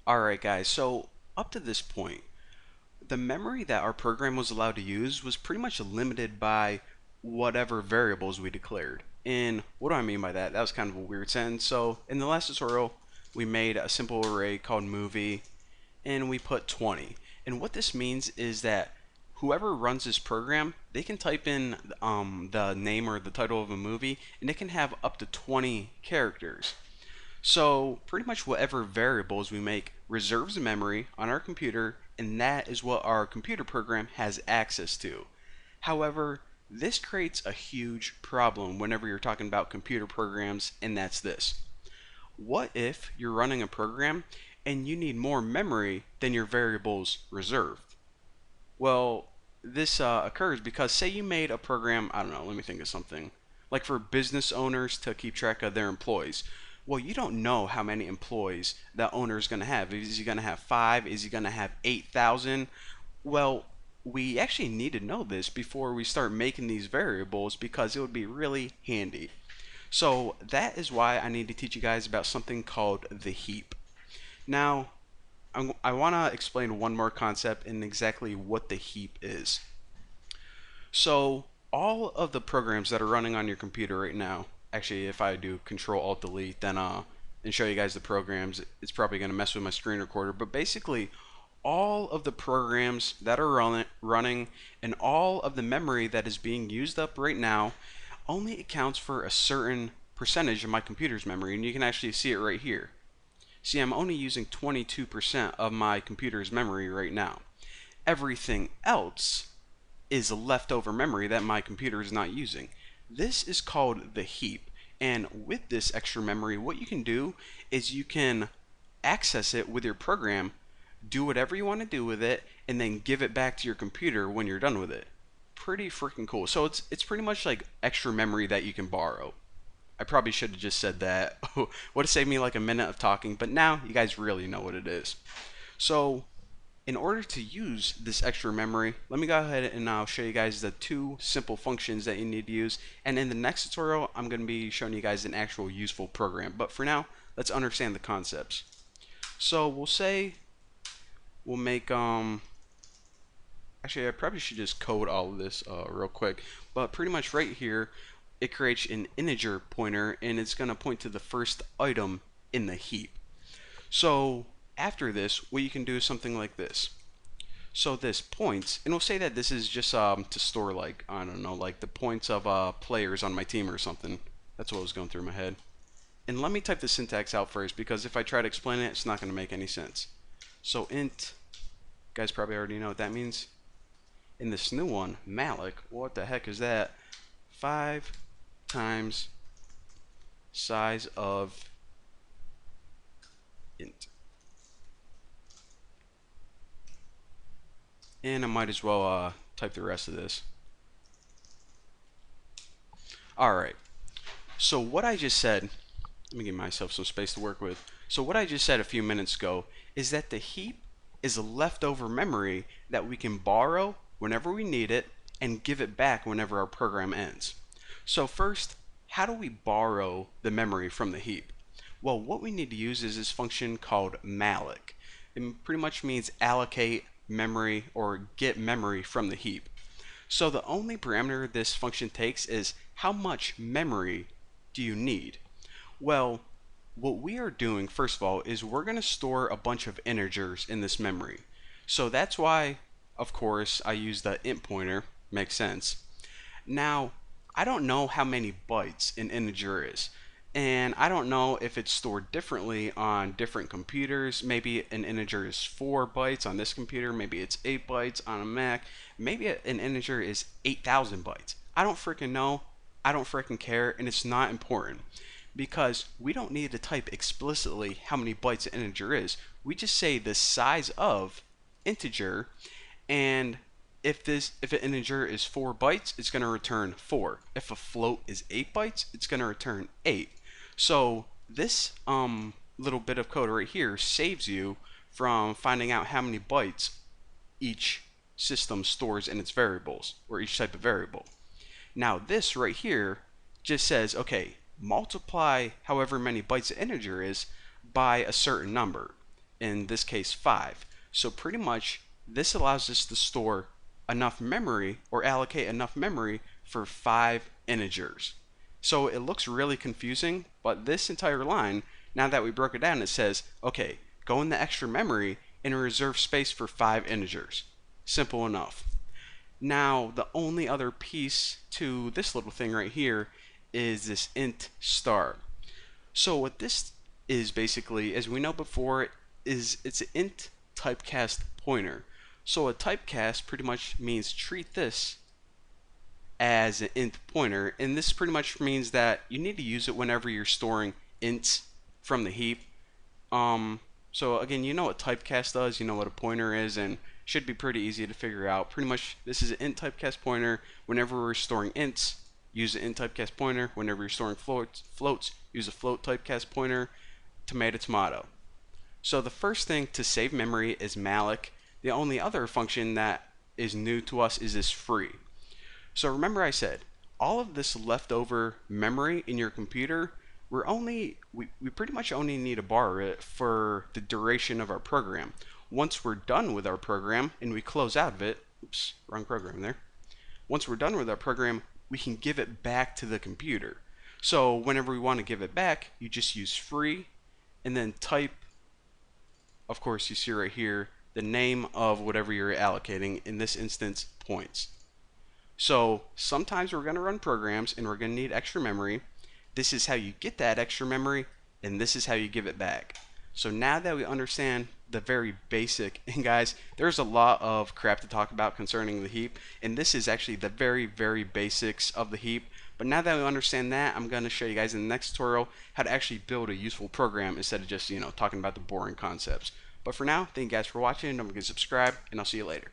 Alright guys, so up to this point, the memory that our program was allowed to use was pretty much limited by whatever variables we declared. And what do I mean by that? That was kind of a weird sentence. So in the last tutorial, we made a simple array called movie and we put 20. And what this means is that whoever runs this program, they can type in the name or the title of a movie and it can have up to 20 characters. So pretty much whatever variables we make reserves memory on our computer, and that is what our computer program has access to. However, this creates a huge problem whenever you're talking about computer programs, and that's this. What if you're running a program and you need more memory than your variables reserved? Well, this occurs because say you made a program, I don't know, let me think of something, like for business owners to keep track of their employees. Well, you don't know how many employees that owner is going to have. Is he going to have 5? Is he going to have 8,000? Well, we actually need to know this before we start making these variables because it would be really handy. So that is why I need to teach you guys about something called the heap. Now, I want to explain one more concept and exactly what the heap is. So all of the programs that are running on your computer right now, actually if I do Control Alt Delete then and show you guys the programs, it's probably going to mess with my screen recorder, but basically all of the programs that are running and all of the memory that is being used up right now only accounts for a certain percentage of my computer's memory, and you can actually see it right here. See, I'm only using 22% of my computer's memory right now. Everything else is leftover memory that my computer is not using. This is called the heap, and with this extra memory what you can do is you can access it with your program, do whatever you want to do with it, and then give it back to your computer when you're done with it. Pretty freaking cool. So it's pretty much like extra memory that you can borrow. I probably should have just said that. Would have saved me like a minute of talking, but now you guys really know what it is. So in order to use this extra memory, let me go ahead and I'll show you guys the two simple functions that you need to use. And in the next tutorial, I'm going to be showing you guys an actual useful program. But for now, let's understand the concepts. So we'll say we'll make actually I probably should just code all of this real quick. But pretty much right here, it creates an integer pointer and it's going to point to the first item in the heap. So after this, what you can do is something like this. So this points, and we'll say that this is just to store, like, I don't know, like the points of players on my team or something. That's what was going through my head. And let me type the syntax out first, because if I try to explain it, it's not going to make any sense. So int, you guys probably already know what that means. In this new one, malloc, what the heck is that? 5 times size of int. And I might as well type the rest of this. Alright, so what I just said, let me give myself some space to work with. So what I just said a few minutes ago is that the heap is a leftover memory that we can borrow whenever we need it and give it back whenever our program ends. So first, how do we borrow the memory from the heap? Well, what we need to use is this function called malloc. It pretty much means allocate memory or get memory from the heap. So the only parameter this function takes is how much memory do you need? Well, what we are doing first of all is we're going to store a bunch of integers in this memory. So that's why, of course, I use the int pointer. Makes sense. Now, I don't know how many bytes an integer is, and I don't know if it's stored differently on different computers. Maybe an integer is 4 bytes on this computer, maybe it's 8 bytes on a Mac, maybe an integer is 8,000 bytes. I don't freaking know, I don't freaking care, and it's not important because we don't need to type explicitly how many bytes an integer is. We just say the size of integer, and if an integer is 4 bytes, it's going to return 4. If a float is 8 bytes, it's going to return 8. So this little bit of code right here saves you from finding out how many bytes each system stores in its variables, or each type of variable. Now this right here just says, okay, multiply however many bytes the integer is by a certain number. in this case 5. So pretty much this allows us to store enough memory or allocate enough memory for 5 integers. So it looks really confusing, but this entire line, now that we broke it down, it says, okay, go in the extra memory and reserve space for 5 integers. Simple enough. Now, the only other piece to this little thing right here is this int star. So what this is basically, as we know before, is it's an int typecast pointer. So a typecast pretty much means treat this as an int pointer, and this pretty much means that you need to use it whenever you're storing ints from the heap. So again, you know what typecast does, you know what a pointer is, and should be pretty easy to figure out. Pretty much this is an int typecast pointer. Whenever we're storing ints, use an int typecast pointer. Whenever you're storing floats, use a float typecast pointer. Tomato, tomato. So the first thing to save memory is malloc. The only other function that is new to us is this free. So remember I said, all of this leftover memory in your computer, we pretty much only need to borrow it for the duration of our program. Once we're done with our program and we close out of it, oops, wrong program there. Once we're done with our program, we can give it back to the computer. So whenever we want to give it back, you just use free and then type, of course you see right here, the name of whatever you're allocating, in this instance, points. So sometimes we're going to run programs and we're going to need extra memory. This is how you get that extra memory, and this is how you give it back. So now that we understand the very basic, and guys, there's a lot of crap to talk about concerning the heap, and this is actually the very basics of the heap. But now that we understand that, I'm going to show you guys in the next tutorial how to actually build a useful program instead of just, talking about the boring concepts. But for now, thank you guys for watching. Don't forget to subscribe, and I'll see you later.